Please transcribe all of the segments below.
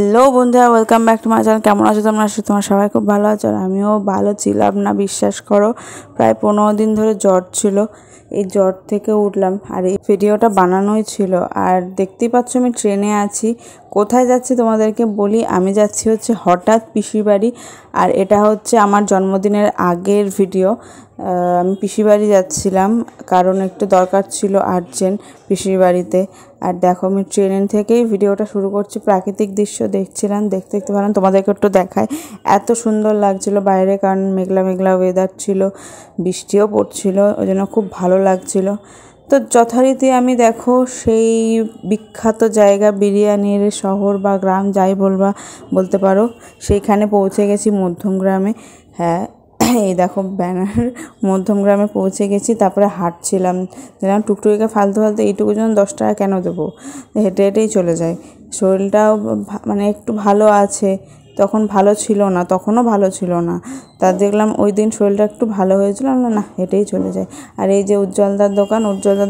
Hello বন্ধুরা, welcome back to my channel. কেমন আছো তোমরা? তোমার সবাই খুব ভালো আছো, আর আমিও ভালো ছিলাম না, বিশ্বাস করো। প্রায় 15 দিন ধরে জ্বর ছিল। এই জ্বর থেকে উঠলাম, আর এই ভিডিওটা বানানোই ছিল। আর দেখতেই পাচ্ছ আমি ট্রেনে আছি। কোথায় যাচ্ছি তোমাদেরকে বলি। আমি যাচ্ছি হচ্ছে হঠাৎ পিসির বাড়ি, আর এটা হচ্ছে আমার জন্মদিনের আগের ভিডিও। আমি পিসির বাড়ি যাচ্ছিলাম কারণ একটু দরকার ছিল আর্জেন্ট পিসির বাড়িতে। আর দেখো আমি ট্রেন থেকেই ভিডিওটা শুরু করছি। প্রাকৃতিক দৃশ্য দেখছিলাম, দেখতে দেখতে পারলাম তোমাদেরকে একটু দেখায়। এত সুন্দর লাগছিল বাইরে, কারণ মেঘলা মেঘলা ওয়েদার ছিল, বৃষ্টিও পড়ছিল, ওই জন্য খুব ভালো লাগছিল। তো যথারীতি আমি দেখো সেই বিখ্যাত জায়গা, বিরিয়ানির শহর বা গ্রাম যাই বলতে পারো, সেইখানে পৌঁছে গেছি, মধ্যমগ্রামে। হ্যাঁ, এই দেখো ব্যানার, মধ্যমগ্রামে পৌঁছে গেছি। তারপরে হাঁটছিলাম, দেখলাম টুকটুকিকে ফালতু এইটুকু জন্য 10 টাকা কেন দেবো, হেঁটে হেঁটেই চলে যায়। শরীরটাও মানে একটু ভালো আছে, তখন ভালো ছিল না, তখনও ভালো ছিল না। তা দেখলাম ওই দিন শরীরটা একটু ভালো হয়েছিল, না হেঁটেই চলে যায়। আর এই যে উজ্জ্বলদার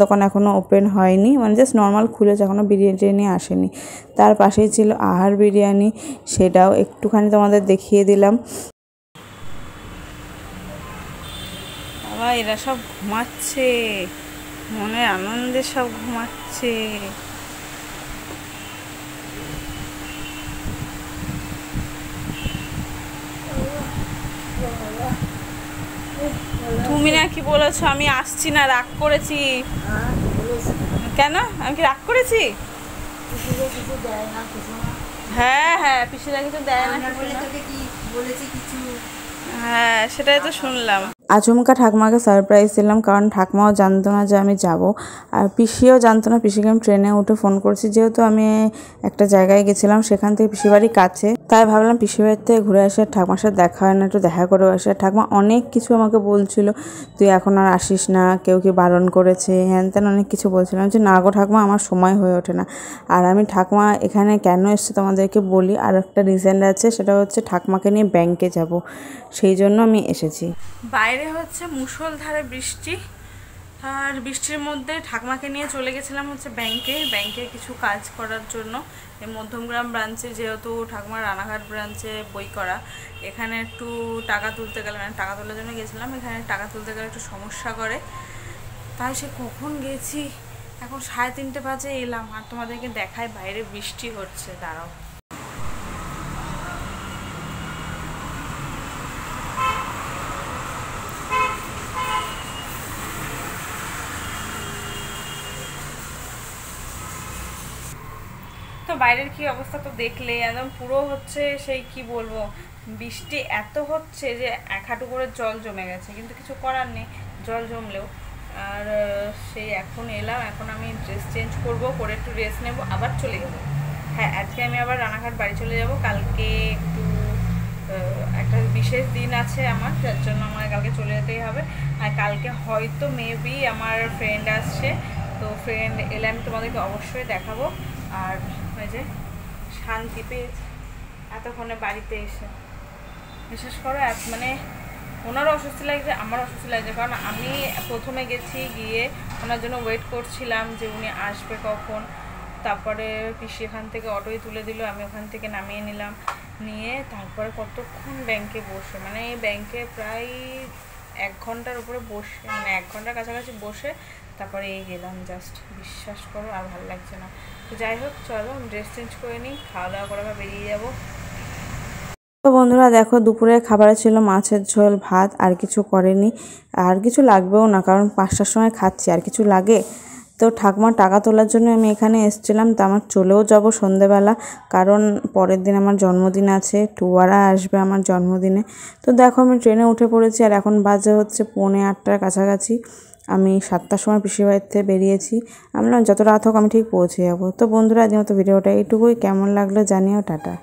দোকান এখনও ওপেন হয়নি, মানে জাস্ট নর্মাল খুলেছে, এখনও বিরিয়ানি আসেনি। তার পাশেই ছিল আহার বিরিয়ানি, সেটাও একটুখানি তোমাদের দেখিয়ে দিলাম। বাবা, এরা সব ঘুমাচ্ছে, মনের আনন্দে সব ঘুমাচ্ছে। তুমি না কি বলেছো আমি আসছি না, রাগ করেছি? কেন, আমি কি রাগ করেছি? হ্যাঁ হ্যাঁ, পিসিরা কিছু দেয় না। হ্যাঁ, সেটাই তো শুনলাম। আচমকা ঠাকুমাকে সারপ্রাইজ দিলাম, কারণ ঠাকুমাও জানতো না যে আমি যাব, আর পিসিও জানতো না। পিসিকে আমি ট্রেনে উঠে ফোন করেছি, যেহেতু আমি একটা জায়গায় গেছিলাম, সেখান থেকে পিসির বাড়ি কাছে, তাই ভাবলাম পিসির বাড়ির থেকে ঘুরে আসে, ঠাকুমার সাথে দেখা হয় না, একটু দেখা করে আসে। ঠাকুমা অনেক কিছু আমাকে বলছিল, তুই এখন আর আসিস না, কেউ কি বারণ করেছে, হ্যান ত্যান অনেক কিছু বলছিলাম। যে না গো ঠাকুমা, আমার সময় হয়ে ওঠে না। আর আমি ঠাকুমা এখানে কেন এসছে তোমাদেরকে বলি, আর একটা রিজন আছে, সেটা হচ্ছে ঠাকুমাকে নিয়ে ব্যাংকে যাব, সেই জন্য আমি এসেছি। বাইরে হচ্ছে মুষলধারে বৃষ্টি, আর বৃষ্টির মধ্যে ঠাকুমাকে নিয়ে চলে গেছিলাম হচ্ছে ব্যাংকে কিছু কাজ করার জন্য। এই মধ্যমগ্রাম ব্রাঞ্চে, যেহেতু ঠাকুমার রানাঘাট ব্রাঞ্চে বই করা, এখানে একটু টাকা তুলতে গেলে, মানে টাকা তোলার জন্য গেছিলাম, এখানে টাকা তুলতে গেলে একটু সমস্যা করে। তাই সে কখন গেছি, এখন 3:30 বাজে এলাম, আর তোমাদেরকে দেখায় বাইরে বৃষ্টি হচ্ছে। দাঁড়াও, তো বাইরের কি অবস্থা তো দেখলে, একদম পুরো হচ্ছে সেই কি বলবো, বৃষ্টি এত হচ্ছে যে 1 হাঁটু করে জল জমে গেছে, কিন্তু কিছু করার নেই জল জমলেও। আর সেই এখন এলাম, এখন আমি ড্রেস চেঞ্জ করব, করে একটু রেস্ট নেব, আবার চলে যাবো। হ্যাঁ, আজকে আমি আবার রানাঘাট বাড়ি চলে যাব। কালকে একটু একটা বিশেষ দিন আছে আমার, যার জন্য আমার কালকে চলে যেতেই হবে। আর কালকে হয়তো মেবি আমার ফ্রেন্ড আসছে, তো ফ্রেন্ড এলে আমি তোমাদেরকে অবশ্যই দেখাবো। আর ওই যে শান্তি পেয়েছে এতক্ষণে বাড়িতে এসে, বিশেষ করে মানে ওনারও অস্বস্তি লাগছে, আমারও অস্বস্তি লাগছে, কারণ আমি প্রথমে গিয়ে ওনার জন্য ওয়েট করছিলাম যে উনি আসবে কখন। তারপরে পিসি এখান থেকে অটোই তুলে দিল, আমি ওখান থেকে নামিয়ে নিলাম, নিয়ে তারপরে কতক্ষণ ব্যাংকে বসে, মানে এই ব্যাংকে প্রায় 1 ঘন্টার উপরে বসে, মানে 1 ঘন্টার কাছাকাছি বসে তারপরে এই গেলাম। জাস্ট বিশ্বাস করো, আর ভালো লাগছে না। তো যাই হোক, চলো ড্রেস চেঞ্জ করে নিই, খাওয়া দাওয়া করে বেরিয়ে যাবো। তো বন্ধুরা দেখো, দুপুরের খাবারে ছিল মাছের ঝোল, ভাত, আর কিছু করেনি, আর কিছু লাগবেও না, কারণ 5টার সময় খাচ্ছি, আর কিছু লাগে? তো ঠাকুমার টাকা তোলার জন্য আমি এখানে এসেছিলাম। তো আমার চলেও যাব সন্ধেবেলা, কারণ পরের দিন আমার জন্মদিন আছে, টুয়ারা আসবে আমার জন্মদিনে। তো দেখো আমি ট্রেনে উঠে পড়েছি, আর এখন বাজে হচ্ছে 7:45-র কাছাকাছি। আমি 7টার সময় পিসির বাড়ির থেকে বেরিয়েছি। আমি যত রাত হোক আমি ঠিক পৌঁছে যাবো। তো বন্ধুরা, আজকের মতো ভিডিওটা এইটুকুই। কেমন লাগলো জানিও, টাটা।